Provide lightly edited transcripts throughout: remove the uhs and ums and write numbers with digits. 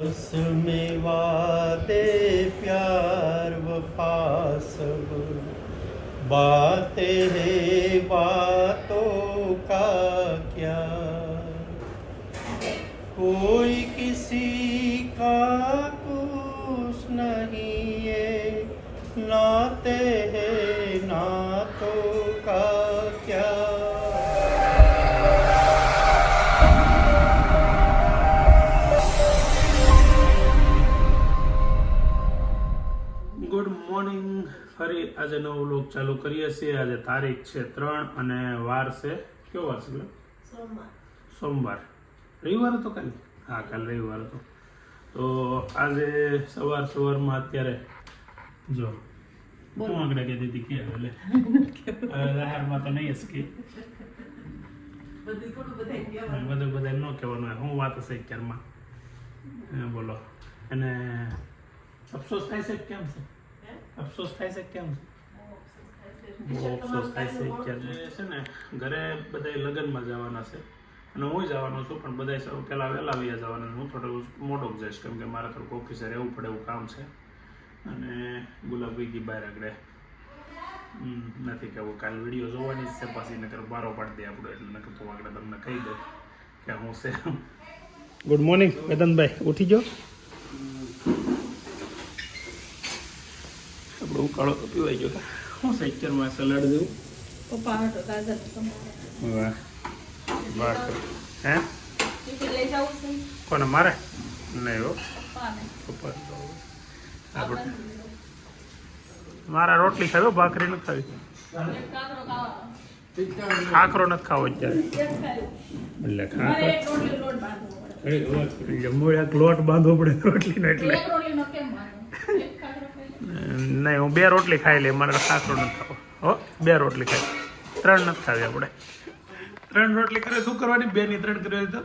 उसमें वादे प्यार वफा सब बातें हैं बातों का क्या कोई किसी का कुछ नहीं है नाते हैं नातों का क्या ગુડ મોર્નિંગ ફરી આજે નવો વ્લોગ ચાલુ કરીએ છીએ. આજે તારીખ છે 3 અને વાર છે કયો વાર છે? સોમવાર. રવિવાર હતો કાલે? હા, કાલે રવિવાર હતો. તો આજે સવારમાં અત્યારે જો હું આગળ કહેતી હતી કે એટલે જાહેરમાં તો નહીં જ કે બધું બધા ન કહેવાનું હું વાત હશે અત્યારમાં. બોલો. અને અફસોસ થાય છે કેમ છે? અફસોસ થાય છે કેમ છે? બહુ અફસોસ થાય છે અત્યારે છે ને ઘરે બધા લગ્નમાં જવાના છે અને હું જવાનો છું, પણ બધા પહેલાં વહેલા વૈયા જવાના. હું થોડો મોડો જઈશ કેમ કે મારે થોડુંક ઓફિસે રહેવું પડે એવું કામ છે. અને ગુલાબી ગઈ બહાર આગળ નથી કહેવું, કાલે વિડીયો જોવાની જ છે, પછી નકર બારો પાડી દે આપણો, એટલે નકર તો આગળ તમને કહી દે કે હું છે. ગુડ મોર્નિંગ વેદનભાઈ, ઉઠી જાઓ. આપણો ઉકાળો તો પીવાઈ ગયો. હું સેક્ચરમાં સલાડ દેવું પપ્પા હટો ગાજર વાહ વાહ. હે લઈ જાવું છે કોને? મારે નહીં હો પપ્પા. આપણે મારા રોટલી ખાવી, ભાખરી નથી ખાવી, ખાખરો નથી ખાવો અત્યારે. એટલે ખાખરો લોટ બાંધવો પડે રોટલીનો, એટલે નહીં હું 2 રોટલી ખાઈ લઈ, મારે ખાખરો નથી ખાવો. હો 2 રોટલી ખાઈ, 3 નથી ખાવી. આપણે 3 રોટલી કરે શું કરવાની? 2 ની 3 કરવી તો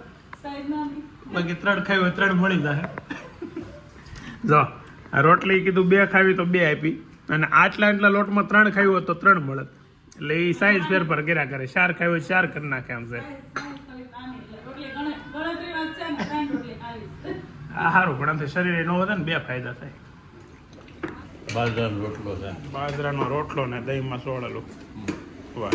બાકી 3 ખાવી હોય 3 મળી જાય. જો આ રોટલી કીધું 2 ખાવી તો 2 આપી, અને આટલા લોટમાં 3 ખાવી હોય તો 3 મળે. એટલે એ સાઈઝ ફેરફાર કર્યા કરે. 4 ખાવી હોય 4 કરી નાખે આમ છે. આ સારું, પણ આમથી શરીર ન વધે ને 2 ફાયદા થાય. બાજરાનો રોટલો છે, બાજરાનો રોટલો ને દહીંમાં સોળેલું. વાહ.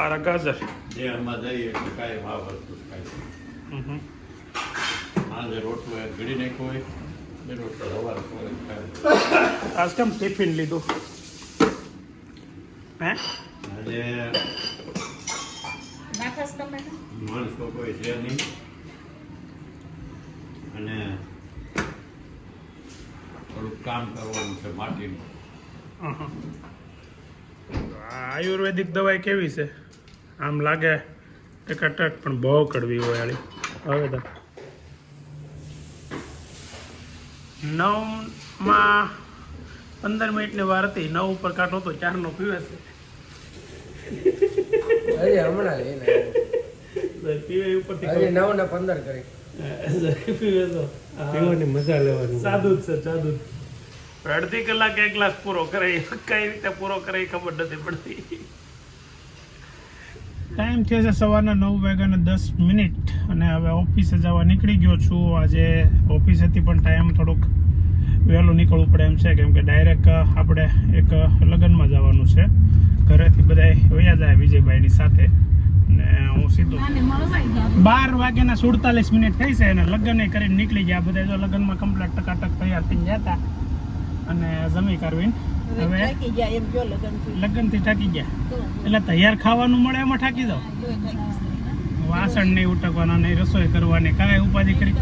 આ ગાજર જેમાં જઈએ એટલે કાંઈ આ વસ્તુ ખાય. આજે રોટલો એક ઘડી નાખ્યો હોય, 2 રોટલો સવારે ખાય. આજ કેમ ટિફિન લીધું? હે આજે માણસો કોઈ છે નહીં, અને થોડુંક કામ કરવાનું છે માટીનું. આયુર્વેદિક દવાઈ કેવી છે? આમ લાગે ટકાટક, પણ બહુ કડવી હોય. આળી હવે તો 9માં 15 મિનિટની વાર હતી, 9 ઉપર કાંટો હતો, 4નો પીવે છે. પીવે ઉપરથી 9 ને 15 કરી પીવે તો પીવાની મજા લેવાની. સાદું જ છે, સાદું જ. અડધી કલાકે 1 ગ્લાસ પૂરો કરે, કઈ રીતે પૂરો કરે એ ખબર નથી પડતી. ટાઈમ થયો છે સવારના 9:10 અને હવે ઓફિસે જવા નીકળી ગયો છું. આજે ઓફિસેથી પણ ટાઈમ થોડુંક વહેલું નીકળવું પડે એમ છે, કેમ કે ડાયરેક્ટ આપણે એક લગ્નમાં જવાનું છે. ઘરેથી બધા વયા જાય વિજયભાઈની સાથે, અને હું સીધો 12:47 થઈ છે, અને લગ્ન કરીને નીકળી ગયા બધા. જો લગ્નમાં કમ્પ્લીટ ટકાટક તૈયાર થઈને જતા અને જમી કરવીને હવે લગ્નથી થાકી ગયા, એટલે તૈયાર ખાવાનું મળે એમાં થાકી જાવ. વાસણ નહીં ઉટકવાના, નહીં રસોઈ કરવાની, કાંઈ ઉપાધિ કરી.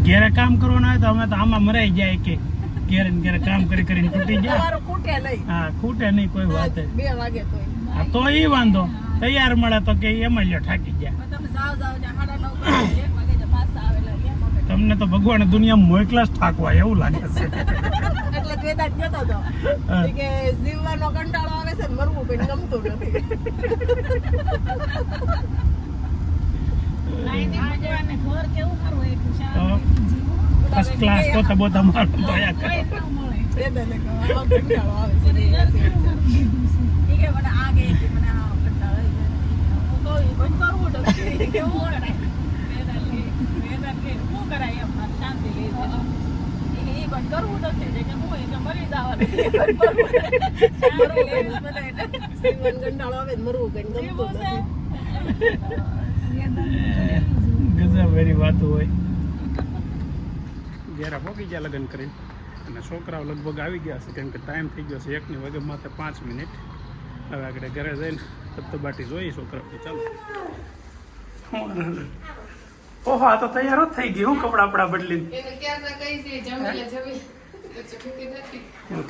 ઘેરે કામ કરવાનું હોય તો અમે તો આમાં મરાઈ જાય કે ઘેરે ઘેરે કામ કરીને તૂટી જાય. હા, ખૂટે નહીં કોઈ વાત. હા તો એ વાંધો. તૈયાર મળે તો કે એમાં લ્યો થાકી ગયા. તમને તો ભગવાન દુનિયામાં મોકલા જ થાકવા એવું લાગે છે. એટલે વેદાંત કહેતો હતો કે જીવવાનો કંટાળો આવે છે, મરવું પણ ગમતું નથી. ફર્સ્ટ ક્લાસ તો બોતા મારું દયા કરે. વેદાંત કંટાળો આવે છે. એ કે મને આ કે મને આ કંટાળો આવે છે. હું કહું પણ કરવું નથી. કેવું મરી જવાનું. સીવન કંટાળો આવે ને મરવું કઈ ગમતું નથી. ગજબ એની વાતો હોય. ઘેરા પહોંચી ગયા લગ્ન કરીને અને છોકરાઓ લગભગ આવી ગયા છે, કેમ કે ટાઈમ થઈ ગયો છે 1ની વાગે માત્ર 5 મિનિટ. હવે આગળ ઘરે જઈને તબતબાટી જોઈએ છોકરાઓ. ચાલો. ઓહો, આ તો તૈયાર જ થઈ ગઈ. હું કપડા બપડા બદલીને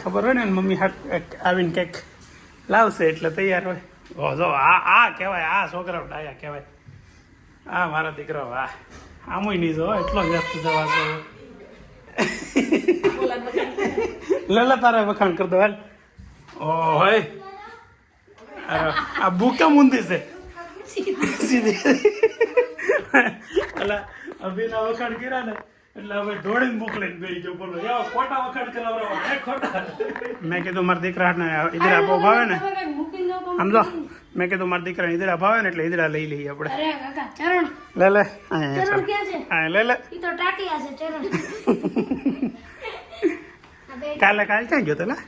ખબર હોય ને મમ્મી હાથ આવીને કંઈક લાવશે એટલે તૈયાર હોય. ઓ જો આ કહેવાય, આ છોકરાઓ ડાયા કહેવાય. આ મારા દીકરો વાહ, આમુય નહીં જો એટલો વ્યસ્ત જવા છો. લેલા તારે વખાણ કરી દો હાલ. ઓ હોય આ બુકા મુંદી છે સીધી. એટલે અભિના વખાણ કર્યા ને એટલે હવે દોડીને મોકલીને બેસી જો. બોલો જાઓ ખોટા વખાણ કરાવવા ખોટા. મેં કીધું મારા દીકરાને ઈદડા બહુ ભાવે ને, સમજો. મેં કીધું મારા દીકરાને ઈદડા ભાવે ને એટલે ઈદડા લઈ લઈએ આપણે. લે લે લે લે. કાલે ક્યાં ગયો તલા?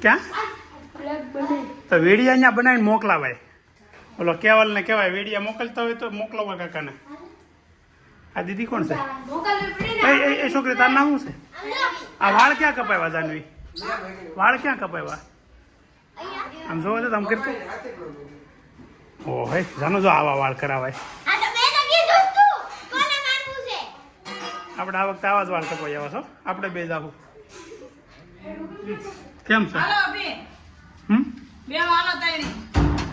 ક્યાં તો વીડિયા અહીંયા બનાવીને મોકલાવાય. બોલો કેવલ ને કહેવાય વીડિયા મોકલતા હોય તો મોકલાવા કાકાને. આ દીદી કોણ છે? એ છોકરી તાર નામ શું છે? આ વાળ ક્યાં કપાવ્યા જાનવી? વાળ ક્યાં કપાવ્યા? આમ જોવો તો આમ કરતો. ઓહે જાનો જો આવા વાળ કરાવાય. આપણે આ વખતે આવા જ વાળ કપાઈ આવ્યા છો. આપણે બે જાવું કેમ છે?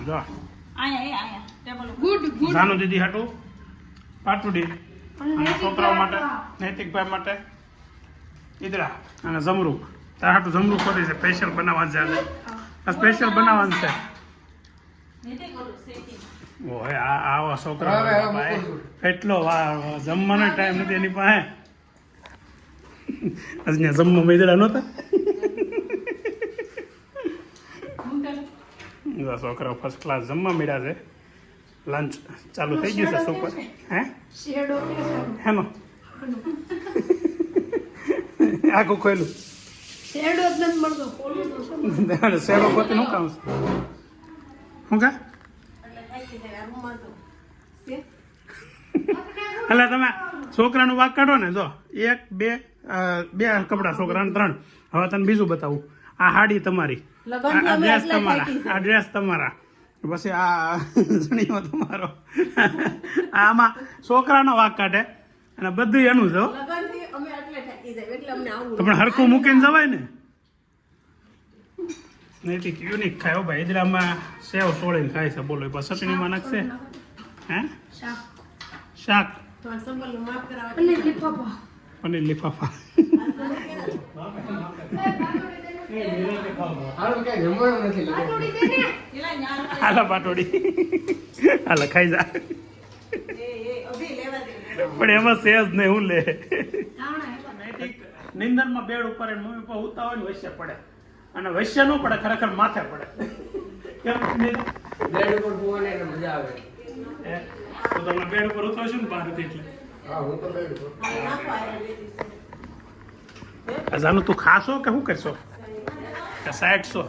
જો જાનુ દીદી હાટું પાટુડી અને છોકરાઓ માટે નૈતિકભાઈ માટે ઈદડા અને જમરૂક. તાર હાટું જમરૂક કરી છે. સ્પેશિયલ બનાવવાનું છે આજે. સ્પેશિયલ બનાવવાનું છે. ઓહે આવા છોકરા એટલો જમવાનો ટાઈમ નથી એની પાસે. અહીંયા જમવા મેદડા નહોતા. છોકરાઓ ફર્સ્ટ ક્લાસ જમવા મળ્યા છે. લંચ ચાલુ થઈ ગયું છે સુપર. હે હેનો આખું ખોયલું શેડો પોતે શું કામ છે? શું કા એટલે તમે છોકરાનું વાક કાઢો ને. જો 1 2 કપડા છોકરાને 3. હવે તને બીજું બતાવું. આ હાડી તમારી, આ ડ્રેસ તમારા, આ ડ્રેસ તમારા, પછી આ જણીઓ તમારો. આમાં છોકરાનો વાક કાઢે અને બધું એનું જો. પણ હરખું મૂકીને જવાય ને. નૈતિક યુનિક ખાય ભાઈ. ઈદડામાં સેવ સોળીને ખાય છે. બોલો ચટણીમાં નાખશે. હે શાક પનીર લિફાફા. હાલા પાટોડી હાલા ખાઈ જા. પણ એમાં સેજ નહીં. હું લે નિંદરમાં બેડ ઉપર મમ્મી પપ્પા ઉતા હોય ને વૈશ્ય પડે. અને વૈશ્ય ન પડે, ખરેખર માથે પડે. કેમ બેડ ઉપર સુવાને મજા આવે? તો તમે બેડ ઉપર ઉતરશો ને બહાર એટલે. હા હું તો બેડ ઉપર. જાનુ તું ખાશો કે શું કરશો? કે સાઈડ છો?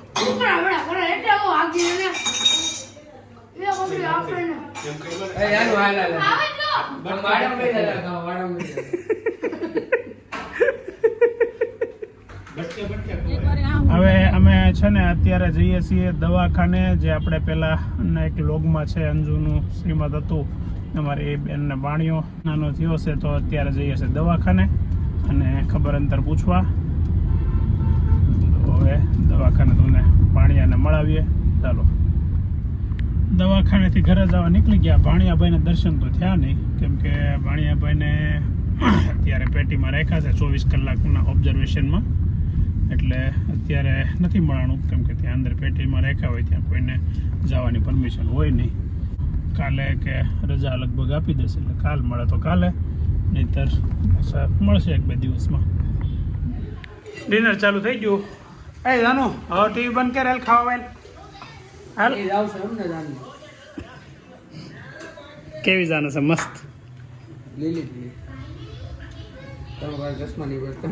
હવે અમે છે ને અત્યારે જઈએ છીએ દવાખાને. જે આપણે પેલા એક લોગમાં છે અંજુનું શ્રીમદ હતું. અમારી બેનને બાણીઓ નાનો થયો છે તો અત્યારે જઈએ છીએ દવાખાને અને ખબર અંતર પૂછવા. તો હવે દવાખાને તમને ભાણિયાને મળાવીએ. ચાલો. દવાખાનેથી ઘરે જવા નીકળી ગયા. ભાણિયાભાઈને દર્શન તો થયા નહીં, કેમ કે ભાણિયાભાઈને અત્યારે પેટીમાં રાખ્યા છે 24 કલાકના ઓબ્ઝર્વેશનમાં. એટલે અત્યારે નથી મળવાનું, કેમ કે ત્યાં અંદર પેટીમાં રાખ્યા હોય ત્યાં કોઈને જવાની પરમિશન હોય નહીં. કાલે કે રજા લગભગ આપી દેશે એટલે કાલ મળે તો કાલે, નહીતર મળશે 1-2 દિવસમાં. ડિનર ચાલુ થઈ ગયું. એ જાનું હવે ટીવી બંધ કરે. હાલ ખાવા વાલ હાલ. કેવી જાને છે? મસ્ત. તમારા ચશ્માની વસ્તુ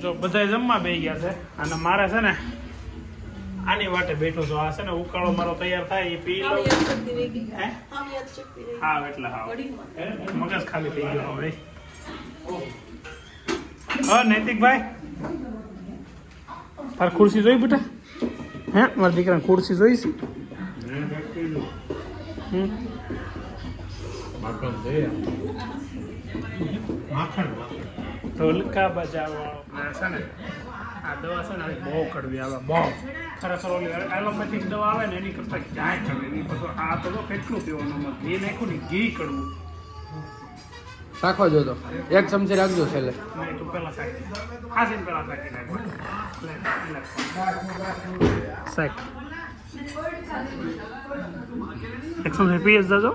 જો બધા જમવા બેસી ગયા છે અને મારે છે ને આની વાટે બેઠો છો. આ છે ને ઉકાળો મારો તૈયાર થાય એ પી લઉં. હે? હા એટલે હા મગજ ખાલી થઈ ગયો હવે. હા નૈતિકભાઈ તાર ખુરશી જોઈ બેટા? હે મારા દીકરાને ખુરશી જોઈ છે? માખણ ઢોલકા બજાવવા છે ને આ દવા છે ને બહુ કડવી આવે બહુ. ખરેખર ઓલી એલોપેથિક દવા આવે ને એની કરતાં ક્યાંય કડવી નહીં. પછી આ તો કેટલું પીવાનું ઘી નાખ્યું ને ઘી કડવું. રાખો જો તો એક ચમચી રાખજો છેલ્લે. નહીં તું પહેલાં શાકી હાસીને પહેલાં શાકી નાખો. શાક એક ચમચી પીએ જ જાજો.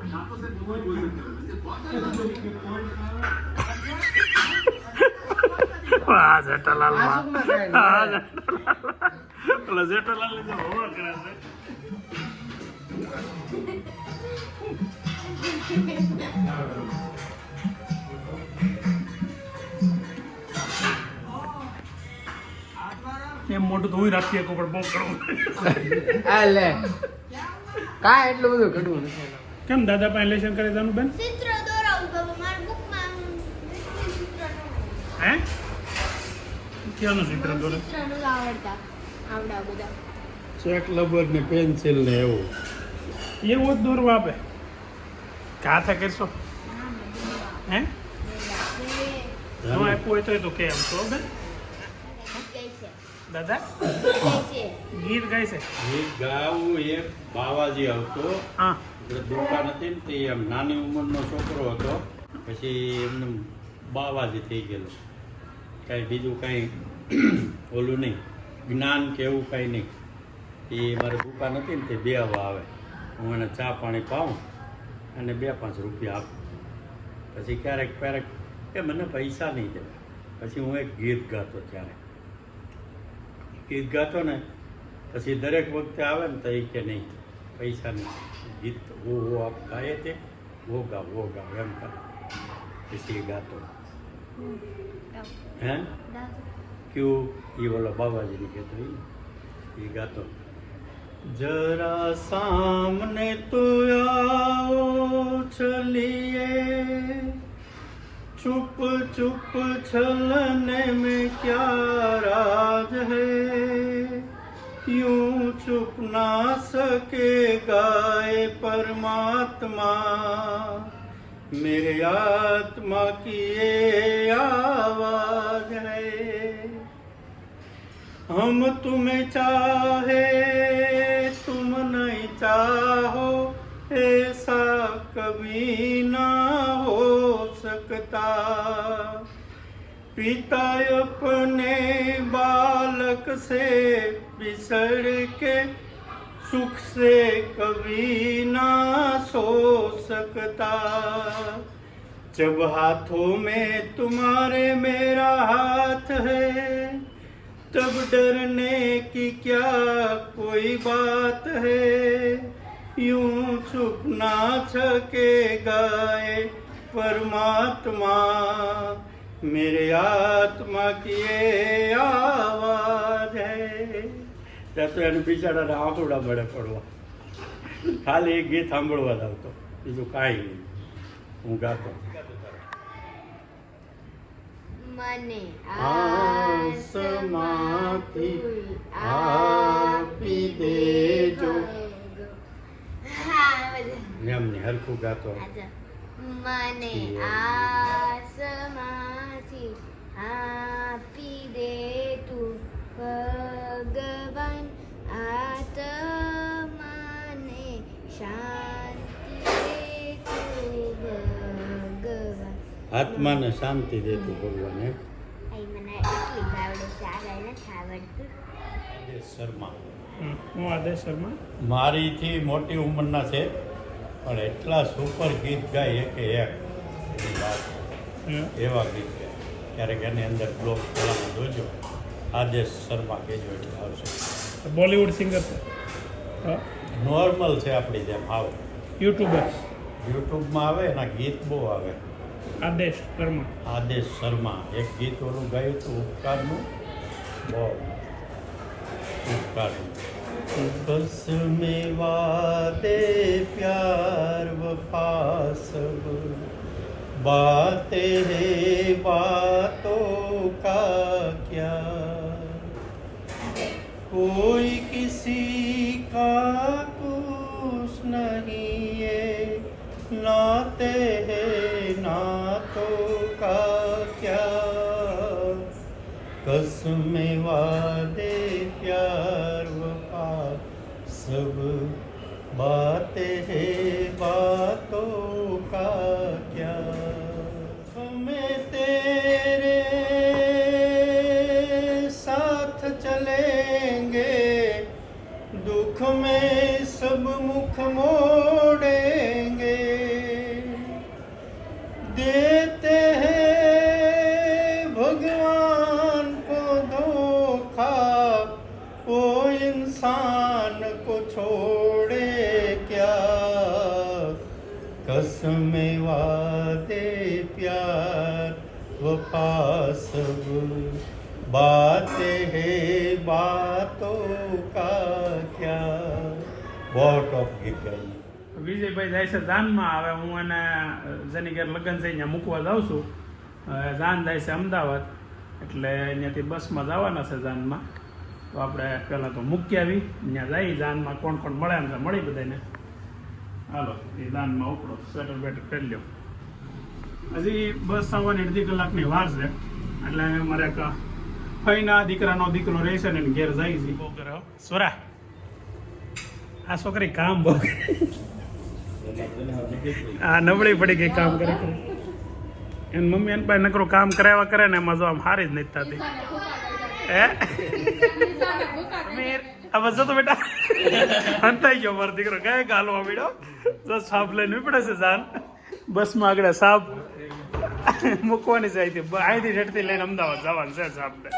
આ જેઠાલાલ ઓલા જેઠાલાલ ને હોવા કરે છે. એમ મોટું તો હું રાખીએ પણ બહુ કરવું. આ લે કાંઈ એટલું બધું ઘટવું નથી. કેમ દાદા પાસે લેશન કરે જાનું બેન? ચિત્ર દોરાવું બાબા મારા બુકમાં ચિત્ર હે ક્યાંનું ચિત્ર દોરે? ચિત્રનું આવડા બધા ચેક લબર ને પેન્સિલ ને એવું એવું જ દોરવા આપે કે હાથે કરશો? હે આપ્યું હોય તો કે એમ તો બેન દાદા ગીત ગાય છે. ગીત ગાવું એક બાવાજી આવતો હા દુકાન હતી ને તે એમ નાની ઉંમરનો છોકરો હતો. પછી એમને બાવાજી થઈ ગયેલો. કાંઈ બીજું કાંઈ ઓલું નહીં જ્ઞાન કે એવું કાંઈ નહીં. એ મારી દુકાન હતી ને તે બેહવા આવે. હું એને ચા પાણી પાઉં અને 2-5 રૂપિયા આપું. પછી ક્યારેક કે મને પૈસા નહીં દે. પછી હું એક ગીત ગાતો. ત્યારે ગીત ગાતો ને પછી દરેક વખતે આવે ને તો એ કે નહીં પૈસા નહીં ગીત वो आप गाए थे वो गाओ एम कर इसलिए गातो हैं क्यों ये वाला बाबा जी ने कहते हैं ये गातो जरा सामने तो आओ चलिए चुप चुप छलने में क्या राज है यूं चुप ना सकेगा ये परमात्मा मेरे आत्मा की ये आवाज है हम तुम्हें चाहे तुम नहीं चाहो ऐसा कभी ना हो सकता पिता अपने बालक से बिछड़ के सुख से कभी ना सो सकता जब हाथों में तुम्हारे मेरा हाथ है तब डरने की क्या कोई बात है यूं छुप ना सकेगा ये परमात्मा मेरे आत्मा की ये आवाज है ત્યાં તો એને બિચારાને આંખોડા મળે પડવા ખાલી એક ગીત સાંભળવા જ આવતો બીજું કાંઈ નહીં હું ગાતો મને આસમાથી આપી દેજો એમને હરખું ગાતો મને આસમાથી આપી દે તું ભગવાન આત્માને શાંતિ દે તું ભગવાન આત્માને શાંતિ દેતું ભગવાન મને એટલી આવડે છે આગળ નથી આવડતું આદેશ શર્મા હું આદેશ શર્મા મારીથી મોટી ઉંમરના છે પણ એટલા સુપર ગીત ગાય કે એક એની વાત એવા ગીત ગાય ક્યારેક એની અંદર બ્લોગ પહેલાં જોજો આદેશ શર્મા કહેજો એટલે આવશે બોલિવૂડ સિંગર છે નોર્મલ છે આપણી જેમ આવે યુટ્યુબર યુટ્યુબમાં આવે એના ગીત બહુ આવે આદેશ કર્મ. આદેશ શર્મા એક ગીત ઓલું ગાયું હતું ઉપકારનું, બહુ ઉપકારનું. બસ મેં વાદે પ્યાર વફા સબ बातें हैं बातों का क्या, कोई किसी का कुछ नहीं ये नाते हैं नातों का क्या, कसमें वादे प्यार वफा सब बातें हैं बातों का क्या, हमें तेरे साथ चलेंगे दुख में सब मुख मोड़ेंगे, देते हैं भगवान को धोखा वो इंसान को छोड़े क्या, कसमें वादे प्यार वफा सब बातें हैं बातों का क्या. બહુ ટોપ ગીત ગાયું. વિજયભાઈ જાય છે જાનમાં. હવે હું એને જેની ઘેર લગ્ન છે ત્યાં મૂકવા જાઉં છું. હવે જાન જાય છે અમદાવાદ, એટલે અહીંયાથી બસમાં જવાના છે જાનમાં. તો આપણે પહેલાં તો મૂકી આવી, ત્યાં જઈ જાનમાં કોણ કોણ મળે એમ તો મળી બધાને. હાલો એ જાનમાં ઉપડો, સ્વેટર બેટર પહેરી લ્યો. હજી બસ આવવાની અડધી કલાકની વાર છે, એટલે મારે એક ફઈના દીકરાનો દીકરો રહે છે ને એને ઘેર જાય છે. બહુ કરે સોરા, આ છોકરી કામ બહુ આ નબળી પડી ગઈ કામ કરે કરે. એની મમ્મી એને પાસે નકરું કામ કરાવ્યા કરે ને એમાં જો આમ હારી જ નથી થતી. હે હવે જતો બેટા હંતાઈ ગયો મારો દીકરો, કઈ ગાલવા મીડો. જો સાપ લઈને ઉપડે છે જાન બસમાં, આગળ સાપ મૂકવાની છે. અહીંથી ઠેઠથી લઈને અમદાવાદ જવાનું છે સાપને.